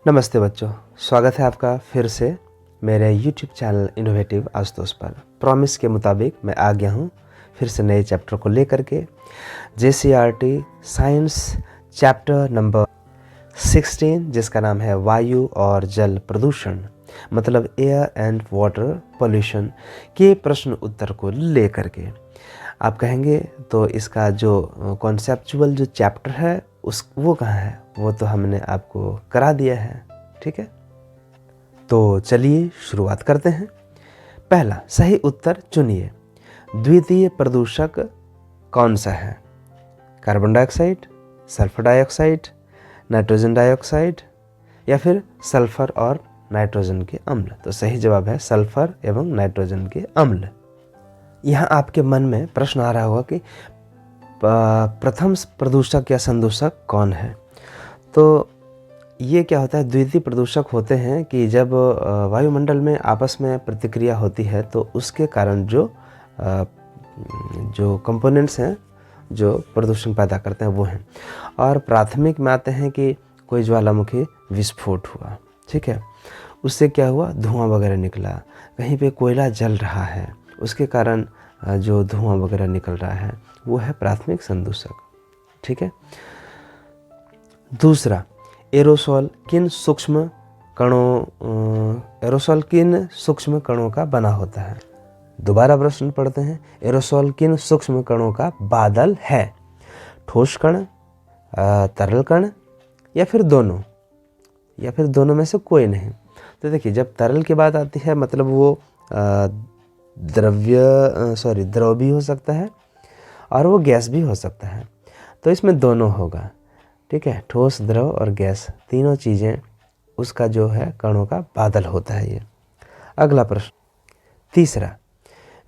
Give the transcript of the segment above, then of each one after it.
नमस्ते बच्चों, स्वागत है आपका फिर से मेरे YouTube चैनल इनोवेटिव आशुतोष पर। प्रॉमिस के मुताबिक मैं आ गया हूँ फिर से नए चैप्टर को लेकर के। JCRT साइंस चैप्टर नंबर 16 जिसका नाम है वायु और जल प्रदूषण, मतलब एयर एंड वाटर पोल्यूशन के प्रश्न उत्तर को लेकर के। आप कहेंगे तो इसका जो कॉन्सेप्चुअल जो चैप्टर है वो कहाँ है? वो तो हमने आपको करा दिया है, ठीक है। तो चलिए शुरुआत करते हैं। पहला सही उत्तर चुनिए। द्वितीय प्रदूषक कौन सा है? Carbon dioxide, sulphur dioxide, nitrogen dioxide या फिर सल्फर और नाइट्रोजन के अम्ल। तो सही जवाब है सल्फर एवं नाइट्रोजन के अम्ल। यहाँ आपके मन में प्रश्न आ रहा होगा कि प्रथम प्रदूषक या संदूषक कौन है? तो ये क्या होता है, द्वितीय प्रदूषक होते हैं कि जब वायुमंडल में आपस में प्रतिक्रिया होती है तो उसके कारण जो कंपोनेंट्स हैं जो प्रदूषण पैदा करते हैं वो हैं। और प्राथमिक में आते हैं कि कोई ज्वालामुखी विस्फोट हुआ, ठीक है, उससे क्या हुआ, धुआं वगैरह निकला, कहीं पे कोयला जल रहा है उसके कारण जो धुआं वगैरह निकल रहा है वो है प्राथमिक संदूषक, ठीक है। दूसरा, एरोसोल किन सूक्ष्म कणों का बना होता है? दोबारा प्रश्न पढ़ते हैं। एरोसोल किन सूक्ष्म कणों का बादल है? ठोस कण, तरल कण या फिर दोनों में से कोई नहीं। तो देखिए, जब तरल की बात आती है मतलब वो द्रव भी हो सकता है और वो गैस भी हो सकता है। तो इसमें दोनों होगा, ठीक है। ठोस, द्रव और गैस तीनों चीज़ें उसका जो है कणों का बादल होता है ये। अगला प्रश्न, तीसरा,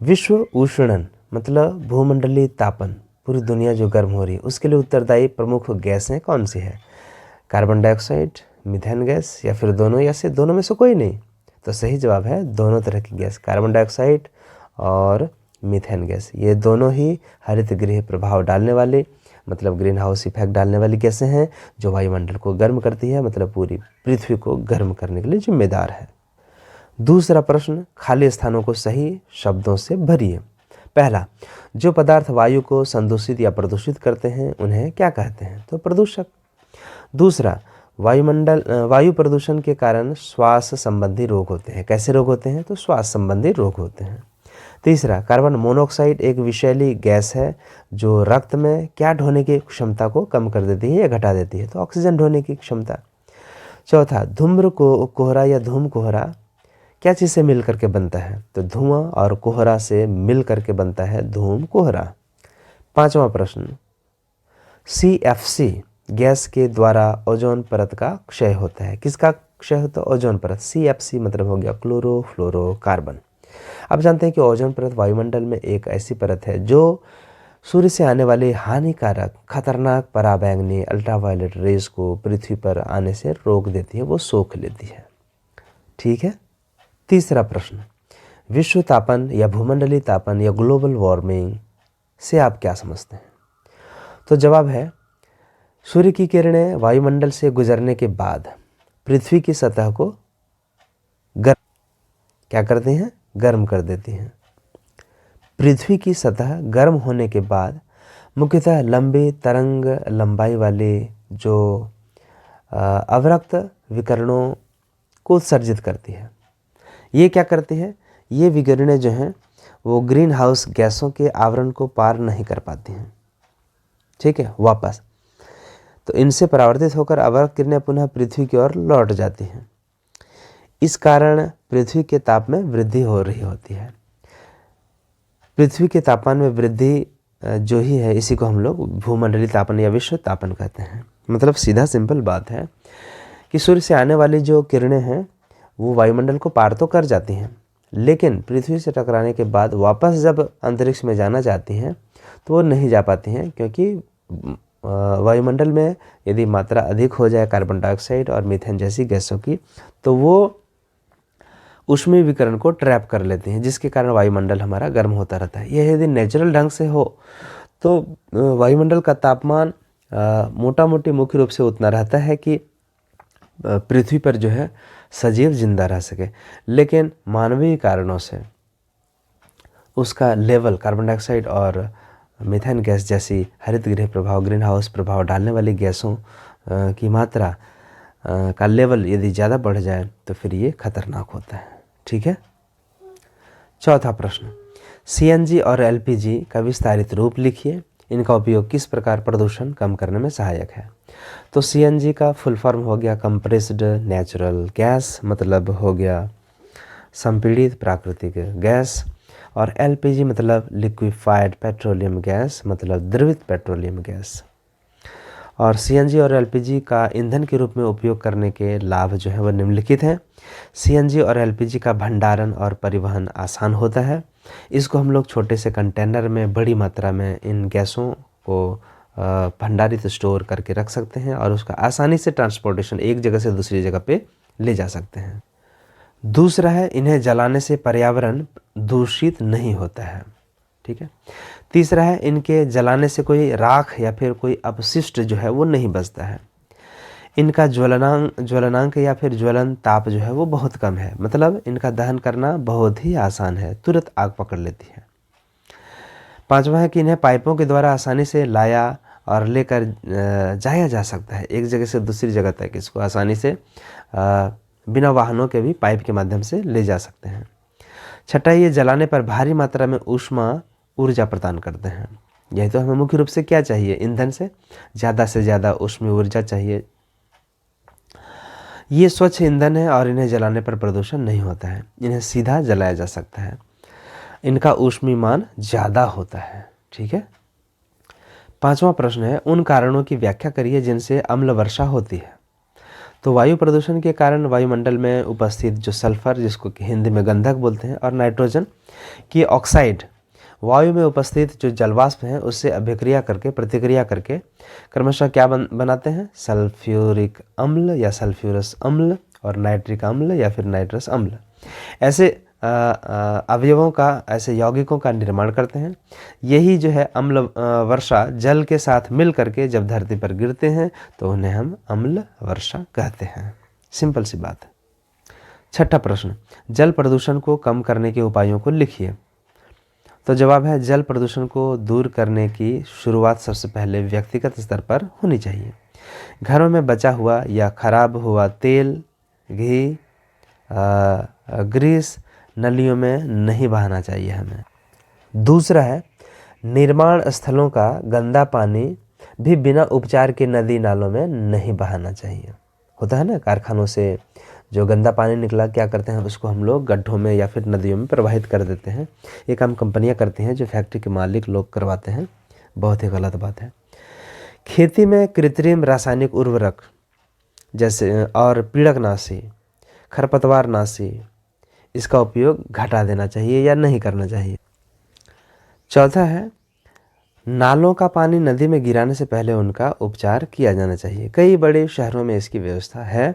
विश्व उष्णन मतलब भूमंडलीय तापन, पूरी दुनिया जो गर्म हो रही है उसके लिए उत्तरदायी प्रमुख गैसें कौन सी है? कार्बन डाइऑक्साइड, मीथेन गैस या फिर दोनों या से दोनों में से कोई नहीं। तो सही जवाब है दोनों तरह की गैस, कार्बन डाइऑक्साइड और मीथेन गैस। ये दोनों ही हरित गृह प्रभाव डालने वाले मतलब ग्रीन हाउस इफेक्ट डालने वाली गैसें हैं जो वायुमंडल को गर्म करती है, मतलब पूरी पृथ्वी को गर्म करने के लिए जिम्मेदार है। दूसरा प्रश्न, खाली स्थानों को सही शब्दों से भरिए। पहला, जो पदार्थ वायु को संदूषित या प्रदूषित करते हैं उन्हें क्या कहते हैं? तो प्रदूषक। दूसरा, वायु प्रदूषण के कारण श्वास संबंधी रोग होते हैं। कैसे रोग होते हैं? तो श्वास संबंधी रोग होते हैं। तीसरा, कार्बन मोनोऑक्साइड एक विषैली गैस है जो रक्त में क्या ढोने की क्षमता को कम कर देती है या घटा देती है? तो ऑक्सीजन ढोने की क्षमता। चौथा, धूम्र कोहरा या धूम कोहरा क्या चीज़ से मिल करके बनता है? तो धुआं और कोहरा से मिल करके बनता है धूम कोहरा। पांचवा प्रश्न, CFC गैस के द्वारा ओजोन परत का क्षय होता है। किसका क्षय होता है? ओजोन परत। CFC मतलब हो गया क्लोरोफ्लोरोकार्बन। आप जानते हैं कि ओजोन परत वायुमंडल में एक ऐसी परत है जो सूर्य से आने वाले हानिकारक खतरनाक पराबैंगनी अल्ट्रावायलेट रेज को पृथ्वी पर आने से रोक देती है, वो सोख लेती है, ठीक है। तीसरा प्रश्न, विश्व तापन या भूमंडलीय तापन या ग्लोबल वार्मिंग से आप क्या समझते हैं? तो जवाब है, सूर्य की किरणें वायुमंडल से गुजरने के बाद पृथ्वी की सतह को क्या करती हैं? गर्म कर देती हैं। पृथ्वी की सतह गर्म होने के बाद मुख्यतः लंबी तरंग लंबाई वाले जो अवरक्त विकिरणों को उत्सर्जित करती है। ये क्या करती है? ये विकिरणें जो हैं वो ग्रीन हाउस गैसों के आवरण को पार नहीं कर पाती हैं, ठीक है, वापस। तो इनसे परावर्तित होकर अवरक्त किरणें पुनः पृथ्वी की ओर लौट जाती हैं। इस कारण पृथ्वी के ताप में वृद्धि हो रही होती है। पृथ्वी के तापमान में वृद्धि जो ही है इसी को हम लोग भूमंडलीय तापन या विश्व तापन कहते हैं। मतलब सीधा सिंपल बात है कि सूर्य से आने वाली जो किरणें हैं वो वायुमंडल को पार तो कर जाती हैं, लेकिन पृथ्वी से टकराने के बाद वापस जब अंतरिक्ष में जाना चाहती हैं तो वो नहीं जा पाती हैं, क्योंकि वायुमंडल में यदि मात्रा अधिक हो जाए कार्बन डाइऑक्साइड और मीथेन जैसी गैसों की तो वो ऊष्मीय विकिरण को ट्रैप कर लेते हैं, जिसके कारण वायुमंडल हमारा गर्म होता रहता है। यह यदि नेचुरल ढंग से हो तो वायुमंडल का तापमान मोटा मोटी मुख्य रूप से उतना रहता है कि पृथ्वी पर जो है सजीव जिंदा रह सके। लेकिन मानवीय कारणों से उसका लेवल कार्बन डाइऑक्साइड और मीथेन गैस जैसी हरित गृह प्रभाव, ग्रीन हाउस प्रभाव डालने वाली गैसों की मात्रा का लेवल यदि ज़्यादा बढ़ जाए तो फिर ये खतरनाक होता है। ठीक है। चौथा प्रश्न, सीएनजी और एलपीजी का विस्तारित रूप लिखिए। इनका उपयोग किस प्रकार प्रदूषण कम करने में सहायक है। तो सीएनजी का फुल फॉर्म हो गया कंप्रेस्ड नेचुरल गैस, मतलब हो गया संपीड़ित प्राकृतिक गैस, और एलपीजी मतलब लिक्विफाइड पेट्रोलियम गैस, मतलब द्रवित पेट्रोलियम गैस। और सीएनजी और एलपीजी का ईंधन के रूप में उपयोग करने के लाभ जो है वह निम्नलिखित हैं। सीएनजी और एलपीजी का भंडारण और परिवहन आसान होता है। इसको हम लोग छोटे से कंटेनर में बड़ी मात्रा में इन गैसों को भंडारित स्टोर करके रख सकते हैं और उसका आसानी से ट्रांसपोर्टेशन एक जगह से दूसरी जगह पे ले जा सकते हैं। दूसरा है, इन्हें जलाने से पर्यावरण दूषित नहीं होता है। ठीक है। तीसरा है, इनके जलाने से कोई राख या फिर कोई अपशिष्ट जो है वो नहीं बचता है। इनका ज्वलनांक या फिर ज्वलन ताप जो है वो बहुत कम है, मतलब इनका दहन करना बहुत ही आसान है, तुरंत आग पकड़ लेती है। पांचवा है कि इन्हें पाइपों के द्वारा आसानी से लाया और लेकर जाया जा सकता है, एक जगह से दूसरी जगह तक इसको आसानी से बिना वाहनों के भी पाइप के माध्यम से ले जा सकते हैं। छठा, ये जलाने पर भारी मात्रा में ऊष्मा ऊर्जा प्रदान करते हैं। यही तो हमें मुख्य रूप से क्या चाहिए, ईंधन से ज़्यादा ऊष्मीय ऊर्जा चाहिए। ये स्वच्छ ईंधन है और इन्हें जलाने पर प्रदूषण नहीं होता है, इन्हें सीधा जलाया जा सकता है। इनका ऊष्मीय मान ज़्यादा होता है। ठीक है। पांचवा प्रश्न है, उन कारणों की व्याख्या करिए जिनसे अम्ल वर्षा होती है। तो वायु प्रदूषण के कारण वायुमंडल में उपस्थित जो सल्फर, जिसको कि हिंदी में गंधक बोलते हैं, और नाइट्रोजन की ऑक्साइड वायु में उपस्थित जो जलवाष्प हैं उससे प्रतिक्रिया करके क्रमशः क्या बनाते हैं, सल्फ्यूरिक अम्ल या सल्फ्यूरस अम्ल और नाइट्रिक अम्ल या फिर नाइट्रस अम्ल। ऐसे अवयवों का, ऐसे यौगिकों का निर्माण करते हैं। यही जो है अम्ल वर्षा जल के साथ मिल करके जब धरती पर गिरते हैं तो उन्हें हम अम्ल वर्षा कहते हैं। सिंपल सी बात है। छठा प्रश्न, जल प्रदूषण को कम करने के उपायों को लिखिए। तो जवाब है, जल प्रदूषण को दूर करने की शुरुआत सबसे पहले व्यक्तिगत स्तर पर होनी चाहिए। घरों में बचा हुआ या खराब हुआ तेल, घी, ग्रीस नलियों में नहीं बहाना चाहिए हमें। दूसरा है, निर्माण स्थलों का गंदा पानी भी बिना उपचार के नदी नालों में नहीं बहाना चाहिए। होता है ना, कारखानों से जो गंदा पानी निकला, क्या करते हैं, उसको हम लोग गड्ढों में या फिर नदियों में प्रवाहित कर देते हैं। ये काम कंपनियां करती हैं, जो फैक्ट्री के मालिक लोग करवाते हैं। बहुत ही गलत बात है। खेती में कृत्रिम रासायनिक उर्वरक जैसे और पीड़कनाशी, खरपतवारनाशी, इसका उपयोग घटा देना चाहिए या नहीं करना चाहिए। चौथा है, नालों का पानी नदी में गिराने से पहले उनका उपचार किया जाना चाहिए। कई बड़े शहरों में इसकी व्यवस्था है,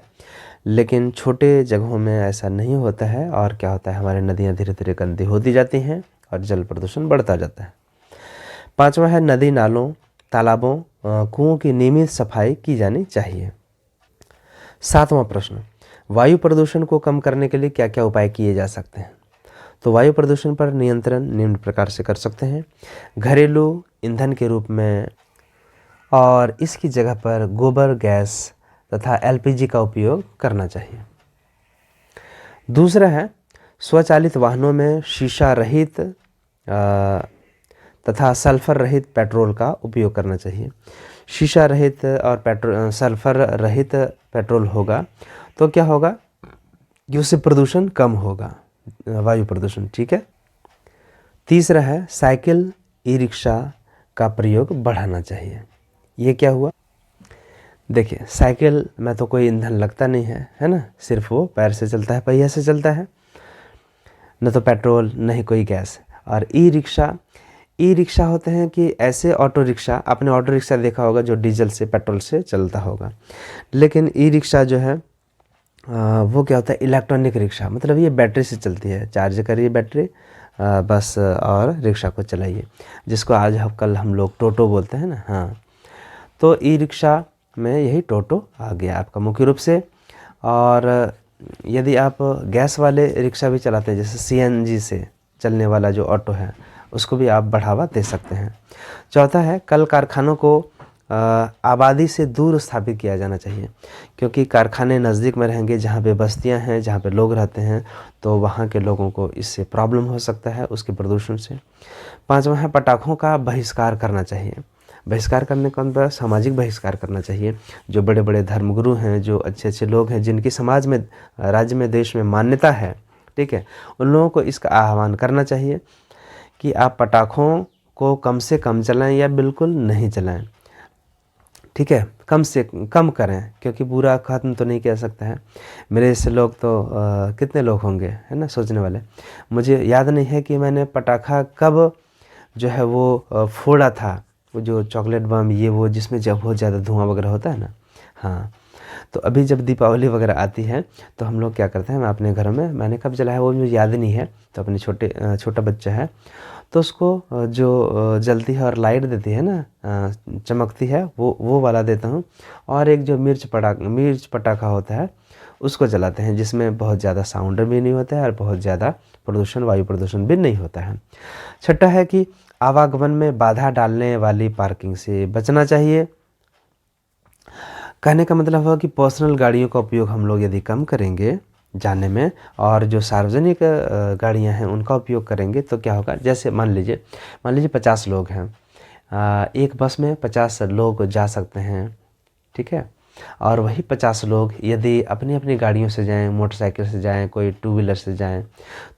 लेकिन छोटे जगहों में ऐसा नहीं होता है, और क्या होता है, हमारी नदियाँ धीरे धीरे गंदी होती जाती हैं और जल प्रदूषण बढ़ता जाता है। पांचवा है, नदी नालों, तालाबों, कुओं की नियमित सफाई की जानी चाहिए। सातवां प्रश्न, वायु प्रदूषण को कम करने के लिए क्या क्या उपाय किए जा सकते हैं। तो वायु प्रदूषण पर नियंत्रण निम्न प्रकार से कर सकते हैं। घरेलू ईंधन के रूप में और इसकी जगह पर गोबर गैस तथा एलपीजी का उपयोग करना चाहिए। दूसरा है, स्वचालित वाहनों में शीशा रहित तथा सल्फर रहित पेट्रोल का उपयोग करना चाहिए। शीशा रहित और सल्फर रहित पेट्रोल होगा तो क्या होगा कि उससे प्रदूषण कम होगा, वायु प्रदूषण। ठीक है। तीसरा है, साइकिल, ई रिक्शा का प्रयोग बढ़ाना चाहिए। ये क्या हुआ, देखिए साइकिल में तो कोई ईंधन लगता नहीं है ना, सिर्फ वो पैर से चलता है, पहिया से चलता है, न तो पेट्रोल नहीं कोई गैस। और ई रिक्शा होते हैं कि ऐसे ऑटो रिक्शा, आपने ऑटो रिक्शा देखा होगा जो डीजल से पेट्रोल से चलता होगा, लेकिन ई रिक्शा जो है वो क्या होता है, इलेक्ट्रॉनिक रिक्शा, मतलब ये बैटरी से चलती है। चार्ज करिए बैटरी बस और रिक्शा को चलाइए, जिसको आज कल हम लोग टोटो बोलते हैं ना। हाँ, तो ई रिक्शा में यही टोटो आ गया आपका। मुख्य रूप से और यदि आप गैस वाले रिक्शा भी चलाते हैं, जैसे सीएनजी से चलने वाला जो ऑटो है, उसको भी आप बढ़ावा दे सकते हैं। चौथा है, कल कारखानों को आबादी से दूर स्थापित किया जाना चाहिए, क्योंकि कारखाने नज़दीक में रहेंगे, जहाँ पे बस्तियाँ हैं, जहाँ पे लोग रहते हैं, तो वहाँ के लोगों को इससे प्रॉब्लम हो सकता है उसके प्रदूषण से। पाँचवा है, पटाखों का बहिष्कार करना चाहिए। बहिष्कार करने का मतलब सामाजिक बहिष्कार करना चाहिए। जो बड़े बड़े धर्मगुरु हैं, जो अच्छे अच्छे लोग हैं, जिनकी समाज में, राज्य में, देश में मान्यता है, ठीक है, उन लोगों को इसका आह्वान करना चाहिए कि आप पटाखों को कम से कम चलाएं या बिल्कुल नहीं चलाएं, ठीक है, कम से कम करें, क्योंकि पूरा ख़त्म तो नहीं किया सकता है। मेरे जैसे लोग तो कितने लोग होंगे, है ना, सोचने वाले। मुझे याद नहीं है कि मैंने पटाखा कब जो है वो फोड़ा था, वो जो चॉकलेट बम, ये वो, जिसमें जब बहुत ज़्यादा धुआं वगैरह होता है ना। हाँ, तो अभी जब दीपावली वगैरह आती है तो हम लोग क्या करते हैं, मैं अपने घर में, मैंने कब जलाया वो मुझे याद नहीं है, तो अपने छोटा बच्चा है तो उसको जो जलती है और लाइट देती है ना, चमकती है, वो वाला देता हूँ। और एक जो मिर्च पटाखा होता है, उसको जलाते हैं, जिसमें बहुत ज़्यादा साउंड भी नहीं होता है और बहुत ज़्यादा प्रदूषण, वायु प्रदूषण भी नहीं होता है। छठा है कि आवागमन में बाधा डालने वाली पार्किंग से बचना चाहिए। कहने का मतलब है कि पर्सनल गाड़ियों का उपयोग हम लोग यदि कम करेंगे जाने में, और जो सार्वजनिक गाड़ियां हैं उनका उपयोग करेंगे, तो क्या होगा, जैसे मान लीजिए 50 लोग हैं, एक बस में 50 लोग जा सकते हैं, ठीक है। और वही 50 लोग यदि अपनी अपनी गाड़ियों से जाएं, मोटरसाइकिल से जाएं, कोई टू व्हीलर से जाएं,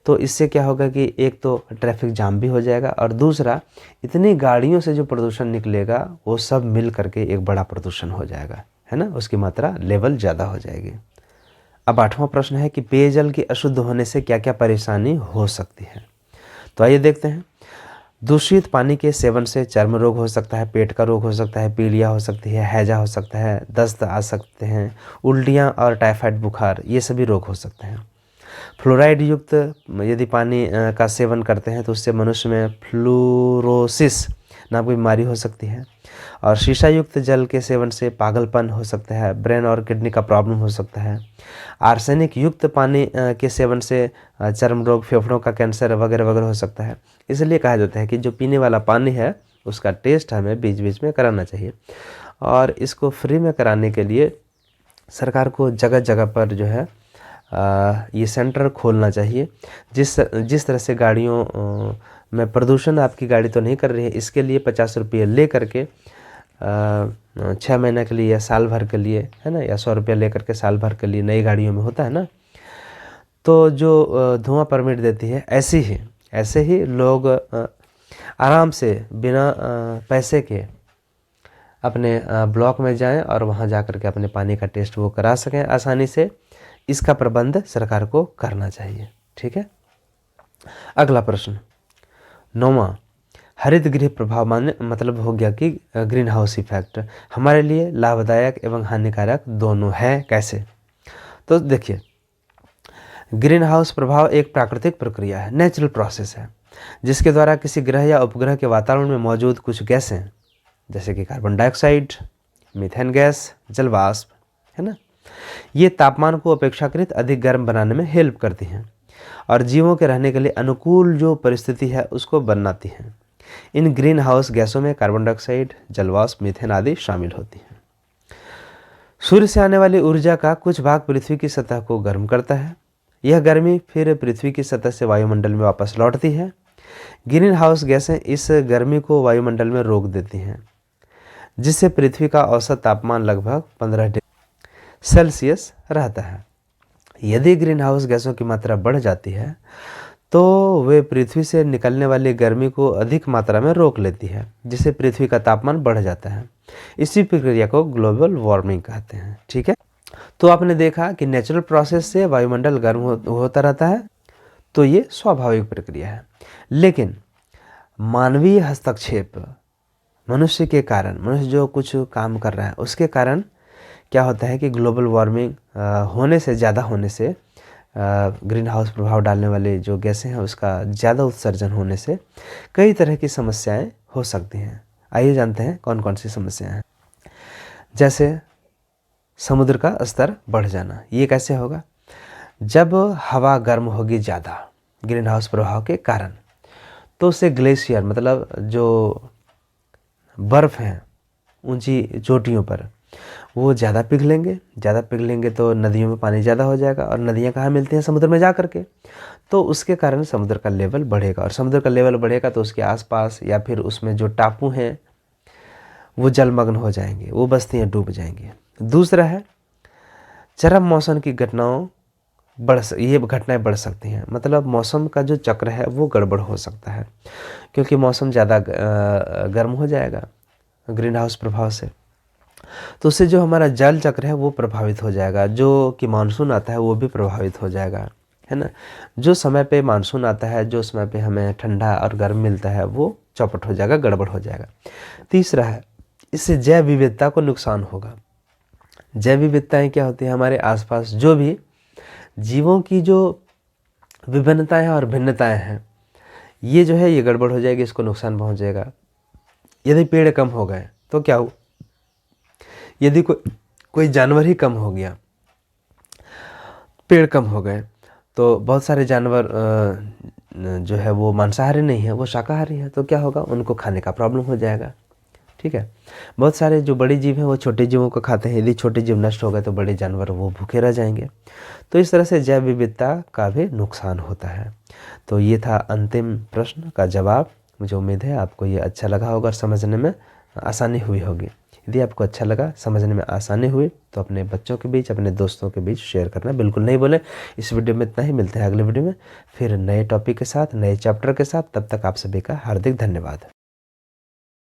तो इससे क्या होगा कि एक तो ट्रैफिक जाम भी हो जाएगा, और दूसरा इतनी गाड़ियों से जो प्रदूषण निकलेगा वो सब मिल करके एक बड़ा प्रदूषण हो जाएगा, है ना, उसकी मात्रा लेवल ज़्यादा हो जाएगी। अब 8वां प्रश्न है कि पेयजल की अशुद्ध होने से क्या क्या परेशानी हो सकती है। तो आइए देखते हैं। दूषित पानी के सेवन से चर्म रोग हो सकता है, पेट का रोग हो सकता है, पीलिया हो सकती है, हैजा हो सकता है, दस्त आ सकते हैं, उल्टियाँ और टाइफाइड बुखार, ये सभी रोग हो सकते हैं। फ्लोराइड युक्त यदि पानी का सेवन करते हैं तो उससे मनुष्य में फ्लूरोसिस नाम की बीमारी हो सकती है। और शीशा युक्त जल के सेवन से पागलपन हो सकता है, ब्रेन और किडनी का प्रॉब्लम हो सकता है। आर्सेनिक युक्त पानी के सेवन से चर्म रोग, फेफड़ों का कैंसर वगैरह वगैरह हो सकता है। इसलिए कहा जाता है कि जो पीने वाला पानी है उसका टेस्ट हमें बीच बीच में कराना चाहिए, और इसको फ्री में कराने के लिए सरकार को जगह जगह पर जो है ये सेंटर खोलना चाहिए। जिस तरह से गाड़ियों में प्रदूषण आपकी गाड़ी तो नहीं कर रही है, इसके लिए 50 रुपये ले करके 6 महीने के लिए या साल भर के लिए, है ना, या 100 रुपये ले करके साल भर के लिए, नई गाड़ियों में होता है ना, तो जो धुआं परमिट देती है, ऐसे ही लोग आराम से बिना पैसे के अपने ब्लॉक में जाएं और वहां जा कर के अपने पानी का टेस्ट वो करा सकें आसानी से। इसका प्रबंध सरकार को करना चाहिए, ठीक है। अगला प्रश्न 9वां, हरित गृह प्रभाव माने मतलब हो गया कि ग्रीन हाउस इफेक्ट हमारे लिए लाभदायक एवं हानिकारक दोनों है, कैसे। तो देखिए, ग्रीन हाउस प्रभाव एक प्राकृतिक प्रक्रिया है, नेचुरल प्रोसेस है, जिसके द्वारा किसी ग्रह या उपग्रह के वातावरण में मौजूद कुछ गैसें, जैसे कि कार्बन डाइऑक्साइड, मीथेन गैस, जलवाष्प, है ना, ये तापमान को अपेक्षाकृत अधिक गर्म बनाने में हेल्प करती हैं और जीवों के रहने के लिए अनुकूल जो परिस्थिति है उसको बनाती हैं। इन ग्रीन हाउस गैसों में कार्बन डाइऑक्साइड, जलवाष्प, मीथेन आदि शामिल होती हैं। सूर्य से आने वाली ऊर्जा का कुछ भाग पृथ्वी की सतह को गर्म करता है। यह गर्मी फिर पृथ्वी की सतह से वायुमंडल में वापस लौटती है। ग्रीन हाउस गैसें इस गर्मी को वायुमंडल में रोक देती हैं, जिससे पृथ्वी का औसत तापमान लगभग 15 डिग्री सेल्सियस रहता है। यदि ग्रीन हाउस गैसों की मात्रा बढ़ जाती है तो वे पृथ्वी से निकलने वाली गर्मी को अधिक मात्रा में रोक लेती है, जिससे पृथ्वी का तापमान बढ़ जाता है। इसी प्रक्रिया को ग्लोबल वार्मिंग कहते हैं, ठीक है। तो आपने देखा कि नेचुरल प्रोसेस से वायुमंडल गर्म होता रहता है, तो ये स्वाभाविक प्रक्रिया है। लेकिन मानवीय हस्तक्षेप, मनुष्य के कारण, मनुष्य जो कुछ काम कर रहा है उसके कारण क्या होता है कि ग्लोबल वार्मिंग होने से, ज़्यादा होने से, ग्रीन हाउस प्रभाव डालने वाले जो गैसें हैं उसका ज़्यादा उत्सर्जन होने से कई तरह की समस्याएं हो सकती हैं। आइए जानते हैं कौन कौन सी समस्याएं हैं। जैसे समुद्र का स्तर बढ़ जाना। ये कैसे होगा? जब हवा गर्म होगी ज़्यादा ग्रीन हाउस प्रभाव के कारण, तो उससे ग्लेशियर मतलब जो बर्फ़ हैं ऊंची चोटियों पर वो ज़्यादा पिघलेंगे तो नदियों में पानी ज़्यादा हो जाएगा, और नदियाँ कहाँ मिलती हैं? समुद्र में जा कर के। तो उसके कारण समुद्र का लेवल बढ़ेगा, और समुद्र का लेवल बढ़ेगा तो उसके आसपास या फिर उसमें जो टापू हैं वो जलमग्न हो जाएंगे, वो बस्तियाँ डूब जाएंगी। दूसरा है चरम मौसम की ये घटनाएं बढ़ सकती हैं, मतलब मौसम का जो चक्र है वो गड़बड़ हो सकता है, क्योंकि मौसम ज़्यादा गर्म हो जाएगा ग्रीन हाउस प्रभाव से। तो उससे जो हमारा जल चक्र है वो प्रभावित हो जाएगा, जो कि मानसून आता है वो भी प्रभावित हो जाएगा, है ना। जो समय पे मानसून आता है, जो समय पे हमें ठंडा और गर्म मिलता है, वो चौपट हो जाएगा, गड़बड़ हो जाएगा। तीसरा है इससे जैव विविधता को नुकसान होगा। जैव विविधताएं क्या होती है? हमारे आसपास जो भी जीवों की जो विभिन्नताएं और भिन्नताएं हैं, ये जो है ये गड़बड़ हो जाएगी, इसको नुकसान पहुंचेगा। यदि पेड़ कम हो गए तो क्या हो? यदि कोई जानवर ही कम हो गया, पेड़ कम हो गए, तो बहुत सारे जानवर जो है वो मांसाहारी नहीं है, वो शाकाहारी है, तो क्या होगा? उनको खाने का प्रॉब्लम हो जाएगा। ठीक है। बहुत सारे जो बड़े जीव हैं वो छोटे जीवों को खाते हैं, यदि छोटे जीव नष्ट हो गए तो बड़े जानवर वो भूखे रह जाएंगे। तो इस तरह से जैव विविधता का भी नुकसान होता है। तो ये था अंतिम प्रश्न का जवाब। मुझे उम्मीद है आपको ये अच्छा लगा होगा और समझने में आसानी हुई होगी। यदि आपको अच्छा लगा, समझने में आसानी हुई, तो अपने बच्चों के बीच, अपने दोस्तों के बीच शेयर करना बिल्कुल नहीं भूलें। इस वीडियो में इतना ही, मिलते हैं अगले वीडियो में फिर नए टॉपिक के साथ, नए चैप्टर के साथ। तब तक आप सभी का हार्दिक धन्यवाद।